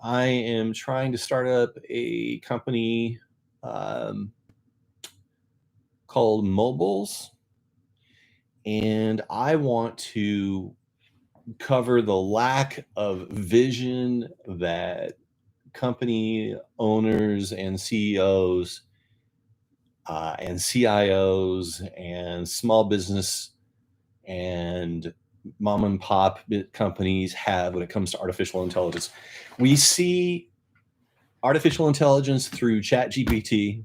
I am trying to start up a company um, called Mobiles, and I want to cover the lack of vision that company owners and CEOs and CIOs and small business and mom and pop companies have when it comes to artificial intelligence. We see artificial intelligence through ChatGPT,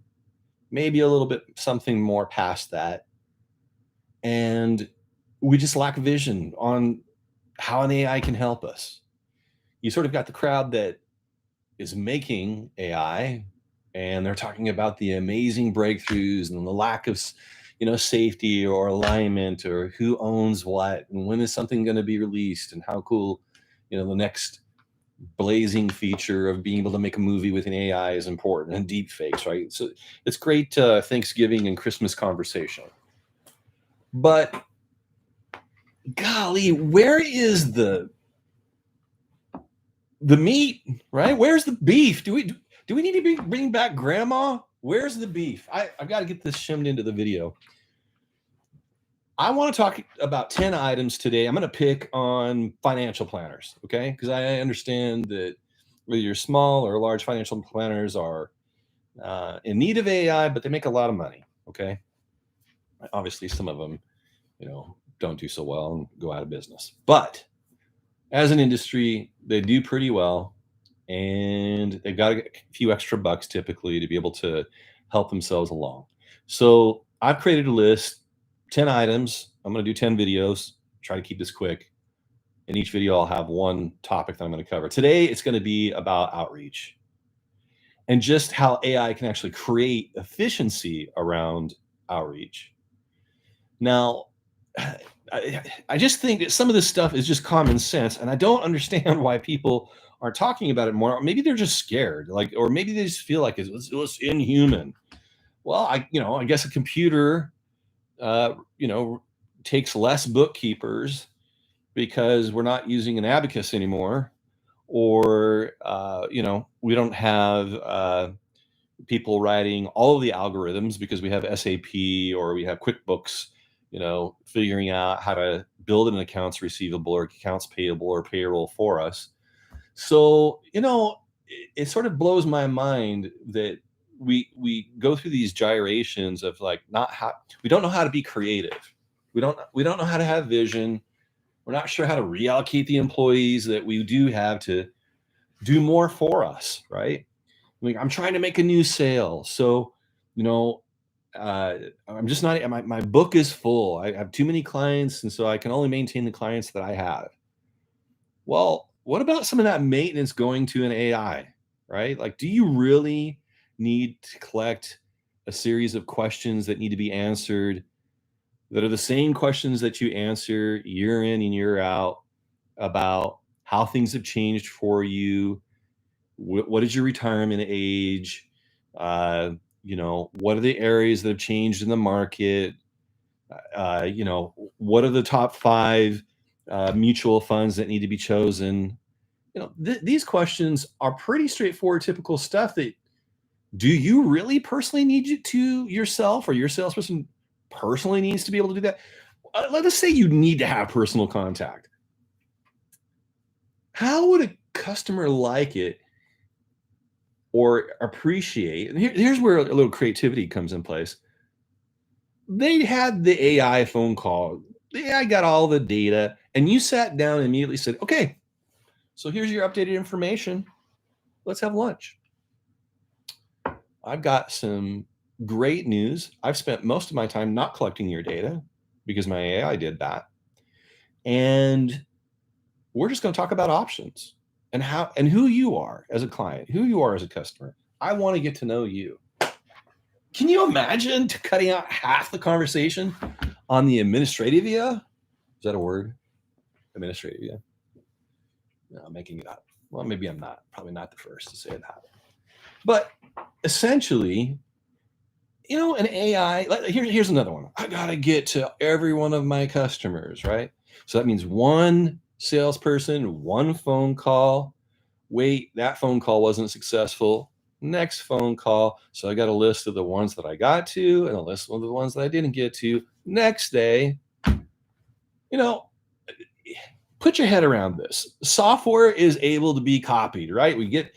maybe a little bit something more past that. And we just lack vision on how an AI can help us. You sort of got the crowd that is making AI, and they're talking about the amazing breakthroughs and the lack of safety or alignment or who owns what and when is something going to be released and how cool the next blazing feature of being able to make a movie with an AI is important, and deep fakes, right? So it's great Thanksgiving and Christmas conversation. But golly, where is the meat, right? Where's the beef? Do we need to bring back grandma? Where's the beef? I've got to get this shimmed into the video. I want to talk about 10 items today. I'm going to pick on financial planners, okay? Because I understand that whether you're small or large, financial planners are in need of AI, but they make a lot of money, okay? Obviously, some of them, don't do so well and go out of business. But as an industry, they do pretty well, and they've got a few extra bucks typically to be able to help themselves along. So I've created a list, 10 items. I'm going to do 10 videos, try to keep this quick. In each video, I'll have one topic that I'm going to cover. Today, it's going to be about outreach and just how AI can actually create efficiency around outreach. Now, I just think that some of this stuff is just common sense, and I don't understand why people aren't talking about it more. Maybe they're just scared, or maybe they just feel like it's inhuman. Well, I guess a computer, takes less bookkeepers because we're not using an abacus anymore, or we don't have people writing all of the algorithms because we have SAP or we have QuickBooks, figuring out how to build an accounts receivable or accounts payable or payroll for us. So, it sort of blows my mind that we go through these gyrations of we don't know how to be creative. We don't know how to have vision. We're not sure how to reallocate the employees that we do have to do more for us, right? I'm trying to make a new sale. So, I'm just not, my book is full. I have too many clients. And so I can only maintain the clients that I have. Well, what about some of that maintenance going to an AI, right? Like, do you really need to collect a series of questions that need to be answered that are the same questions that you answer year in and year out about how things have changed for you? What is your retirement age? What are the areas that have changed in the market? What are the top 5 mutual funds that need to be chosen? These questions are pretty straightforward, typical stuff that do you really personally need yourself or your salesperson personally needs to be able to do that? Let us say you need to have personal contact. How would a customer like it or appreciate? And here's where a little creativity comes in place. They had the AI phone call. The AI got all the data, and you sat down and immediately said, okay, so here's your updated information. Let's have lunch. I've got some great news. I've spent most of my time not collecting your data because my AI did that. And we're just going to talk about options and how and who you are as a client, who you are as a customer. I want to get to know you. Can you imagine cutting out half the conversation on the administrativia? Is that a word? Administrativia? No, I'm making it up. Well, maybe I'm not. Probably not the first to say that. But essentially, an AI, here's another one. I got to get to every one of my customers, right? So that means one salesperson, one phone call, Wait, that phone call wasn't successful. Next phone call. So I got a list of the ones that I got to and a list of the ones that I didn't get to. Next day, you know, put your head around this. Software is able to be copied, right? We get,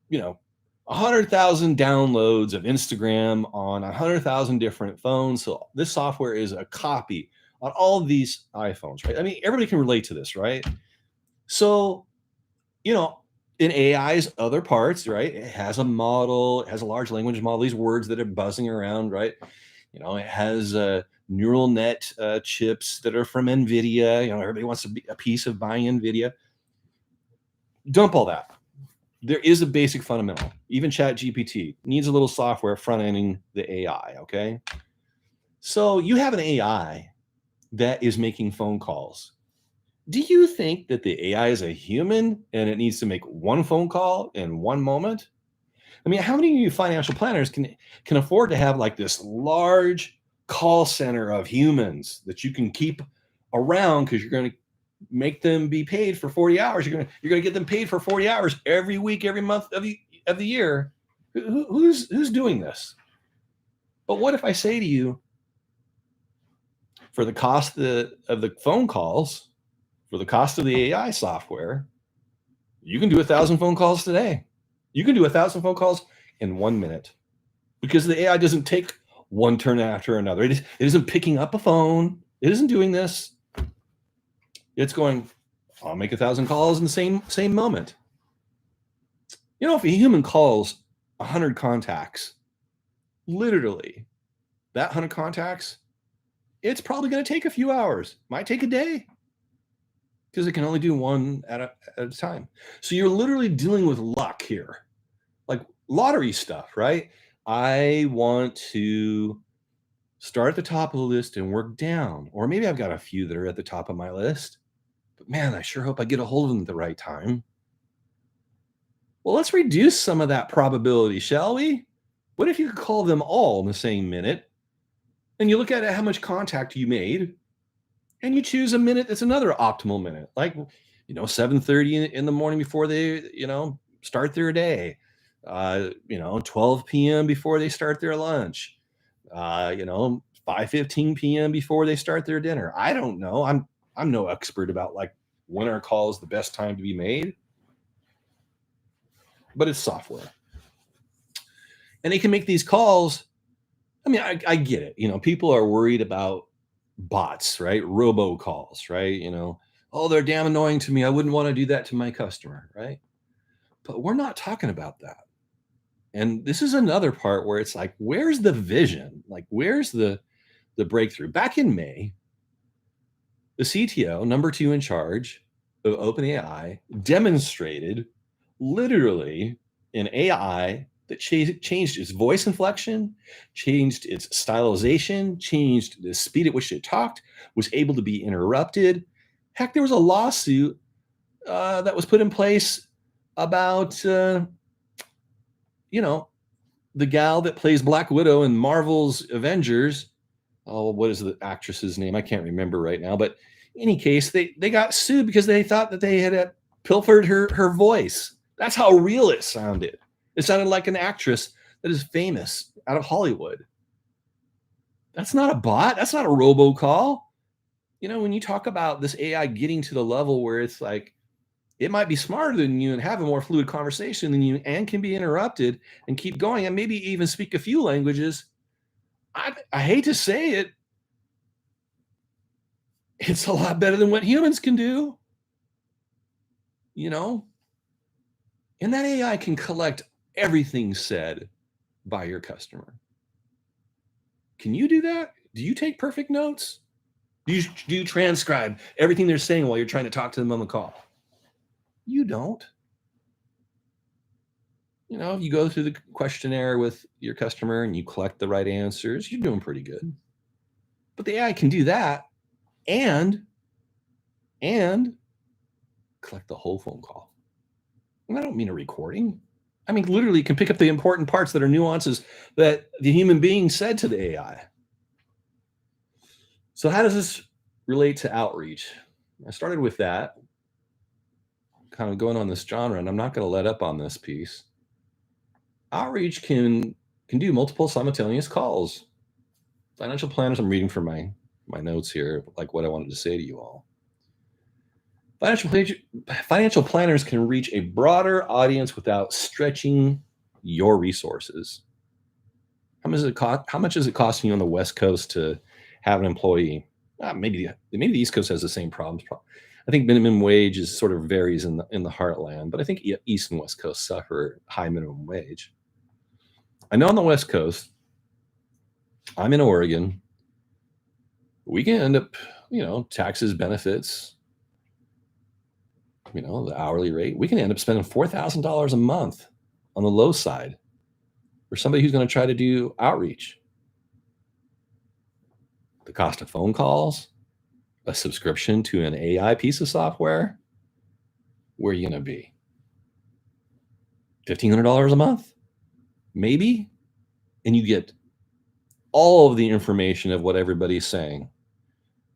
you know, 100,000 downloads of Instagram on 100,000 different phones. So this software is a copy on all of these iPhones, right? I mean, everybody can relate to this, right? So, you know, in AI's other parts, right? It has a model, it has a large language model, these words that are buzzing around, right? You know, it has neural net chips that are from NVIDIA. You know, everybody wants to be a piece of buying NVIDIA. Dump all that. There is a basic fundamental. Even ChatGPT needs a little software front ending the AI. Okay. So you have an AI that is making phone calls. Do you think that the AI is a human and it needs to make one phone call in one moment? I mean, how many of you financial planners can afford to have like this large call center of humans that you can keep around because you're going to make them be paid for 40 hours. You're going to get them paid for 40 hours every week, every month of the year. Who's doing this? But what if I say to you, for the cost of the phone calls, for the cost of the AI software, you can do 1,000 phone calls today. You can do 1,000 phone calls in 1 minute because the AI doesn't take one turn after another. It isn't picking up a phone. It isn't doing this. It's going, I'll make 1,000 calls in the same moment. You know, if a human calls 100 contacts, literally, that 100 contacts, it's probably going to take a few hours. Might take a day because it can only do one at a time. So you're literally dealing with luck here, like lottery stuff, right? I want to start at the top of the list and work down, or maybe I've got a few that are at the top of my list, but man, I sure hope I get a hold of them at the right time. Well, let's reduce some of that probability, shall we? What if you could call them all in the same minute? And you look at how much contact you made, and you choose a minute that's another optimal minute, like 7:30 in the morning before they start their day, 12 p.m. before they start their lunch, 5:15 p.m. before they start their dinner. I don't know. I'm no expert about like when our call is the best time to be made, but it's software. And they can make these calls. I mean, I get it. People are worried about bots, right? Robocalls, right? Oh, they're damn annoying to me. I wouldn't want to do that to my customer, right? But we're not talking about that. And this is another part where it's like, where's the vision? Like, where's the breakthrough? Back in May, the CTO, number 2 in charge of OpenAI, demonstrated literally an AI that changed its voice inflection, changed its stylization, changed the speed at which it talked, was able to be interrupted. Heck, there was a lawsuit that was put in place about, the gal that plays Black Widow in Marvel's Avengers. Oh, what is the actress's name? I can't remember right now. But in any case, they got sued because they thought that they had pilfered her voice. That's how real it sounded. It sounded like an actress that is famous out of Hollywood. That's not a bot. That's not a robocall. When you talk about this AI getting to the level where it's like, it might be smarter than you and have a more fluid conversation than you and can be interrupted and keep going and maybe even speak a few languages. I hate to say it. It's a lot better than what humans can do. And that AI can collect everything said by your customer. Can you do that? Do you take perfect notes? Do you transcribe everything they're saying while you're trying to talk to them on the call? You don't. You go through the questionnaire with your customer and you collect the right answers, you're doing pretty good. But the AI can do that and collect the whole phone call. And I don't mean a recording. I mean, literally can pick up the important parts that are nuances that the human being said to the AI. So how does this relate to outreach? I started with that. kind of going on this genre, and I'm not going to let up on this piece. Outreach can do multiple simultaneous calls. Financial planners, I'm reading from my notes here, like what I wanted to say to you all. Financial planners can reach a broader audience without stretching your resources. How much is it costing you on the West Coast to have an employee? Maybe the East Coast has the same problems. I think minimum wage is sort of varies in the heartland, but I think East and West Coast suffer high minimum wage. I know on the West Coast, I'm in Oregon, we can end up, taxes, benefits, the hourly rate, we can end up spending $4,000 a month on the low side for somebody who's going to try to do outreach. The cost of phone calls, a subscription to an AI piece of software, where are you going to be? $1,500 a month? Maybe? And you get all of the information of what everybody's saying.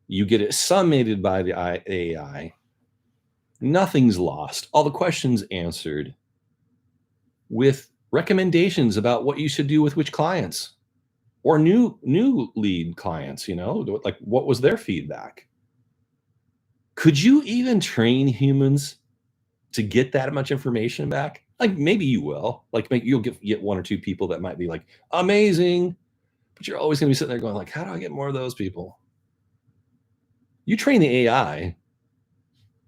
You get it summated by the AI. Nothing's lost. All the questions answered with recommendations about what you should do with which clients or new lead clients, like what was their feedback? Could you even train humans to get that much information back? Like maybe you will. Like maybe you'll get one or two people that might be like amazing, but you're always going to be sitting there going like, how do I get more of those people? You train the AI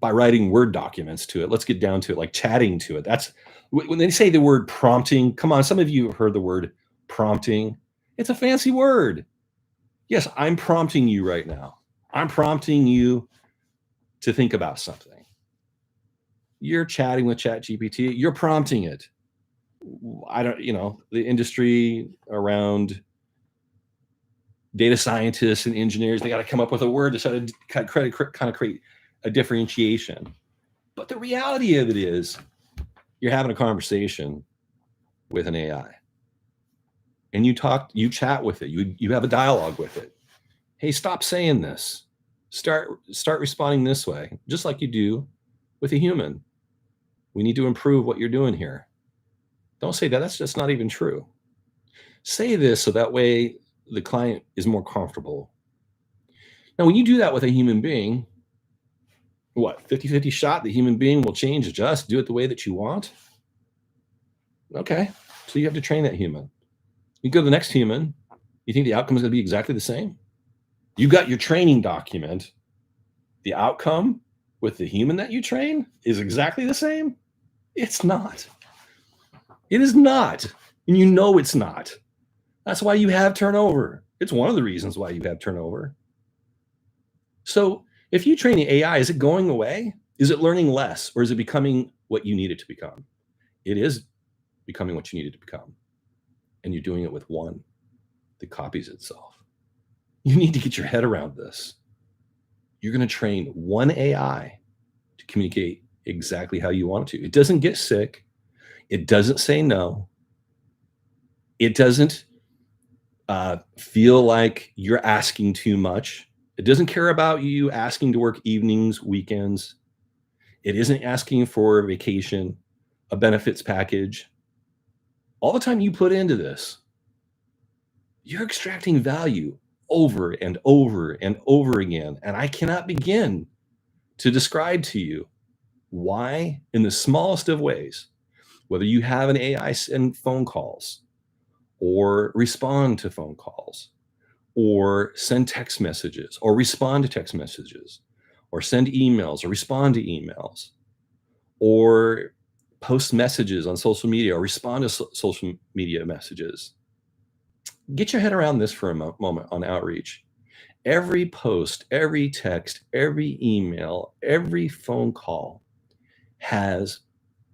by writing Word documents to it. Let's get down to it, like chatting to it. That's when they say the word prompting. Come on, some of you have heard the word prompting. It's a fancy word. Yes, I'm prompting you right now. I'm prompting you to think about something. You're chatting with ChatGPT. You're prompting it. The industry around data scientists and engineers, they got to come up with a word to try to kind of create a differentiation. But the reality of it is you're having a conversation with an AI. And you chat with it. You have a dialogue with it. Hey, stop saying this. Start responding this way, just like you do with a human. We need to improve what you're doing here. Don't say that. That's just not even true. Say this so that way the client is more comfortable. Now, when you do that with a human being, what, 50-50 shot the human being will change, adjust, do it the way that you want? Okay, so you have to train that human. You go to the next human, you think the outcome is going to be exactly the same? You got your training document. The outcome with the human that you train is exactly the same? It's not. It is not. And you know it's not. That's why you have turnover. It's one of the reasons why you have turnover. So if you train the AI, is it going away? Is it learning less? Or is it becoming what you need it to become? It is becoming what you need it to become. And you're doing it with one that copies itself. You need to get your head around this. You're going to train one AI to communicate exactly how you want it to. It doesn't get sick. It doesn't say no. It doesn't feel like you're asking too much. It doesn't care about you asking to work evenings, weekends. It isn't asking for a vacation, a benefits package. All the time you put into this, you're extracting value over and over and over again. And I cannot begin to describe to you why, in the smallest of ways, whether you have an AI send phone calls or respond to phone calls or send text messages or respond to text messages or send emails or respond to emails or post messages on social media or respond to social media messages. Get your head around this for a moment on outreach. Every post, every text, every email, every phone call has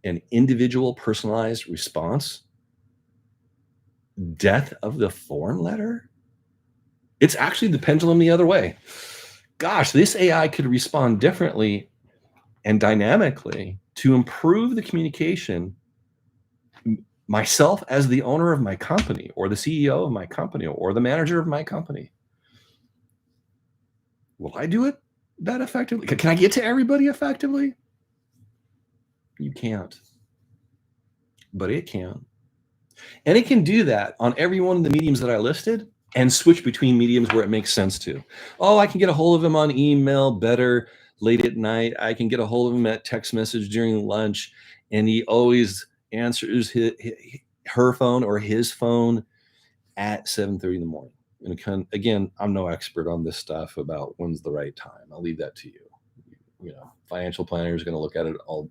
an individual personalized response. Death of the form letter? It's actually the pendulum the other way. Gosh, this AI could respond differently and dynamically to improve the communication. Myself as the owner of my company or the CEO of my company or the manager of my company. Will I do it that effectively? Can I get to everybody effectively? You can't. But it can. And it can do that on every one of the mediums that I listed and switch between mediums where it makes sense to. Oh, I can get a hold of him on email better late at night. I can get a hold of him at text message during lunch. And he always answers her phone or his phone at 7:30 in the morning. And again, I'm no expert on this stuff about when's the right time. I'll leave that to you. You know, financial planner is going to look at it all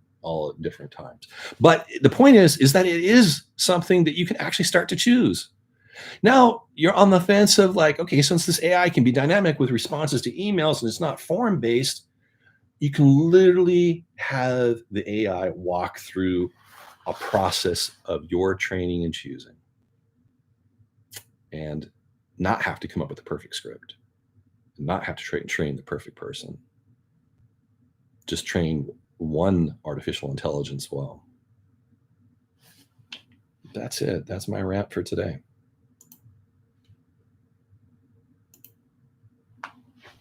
at different times. But the point is that it is something that you can actually start to choose. Now you're on the fence of like, okay, since this AI can be dynamic with responses to emails and it's not form based, you can literally have the AI walk through a process of your training and choosing and not have to come up with the perfect script, not have to train the perfect person. Just train one artificial intelligence well. That's it. That's my rant for today.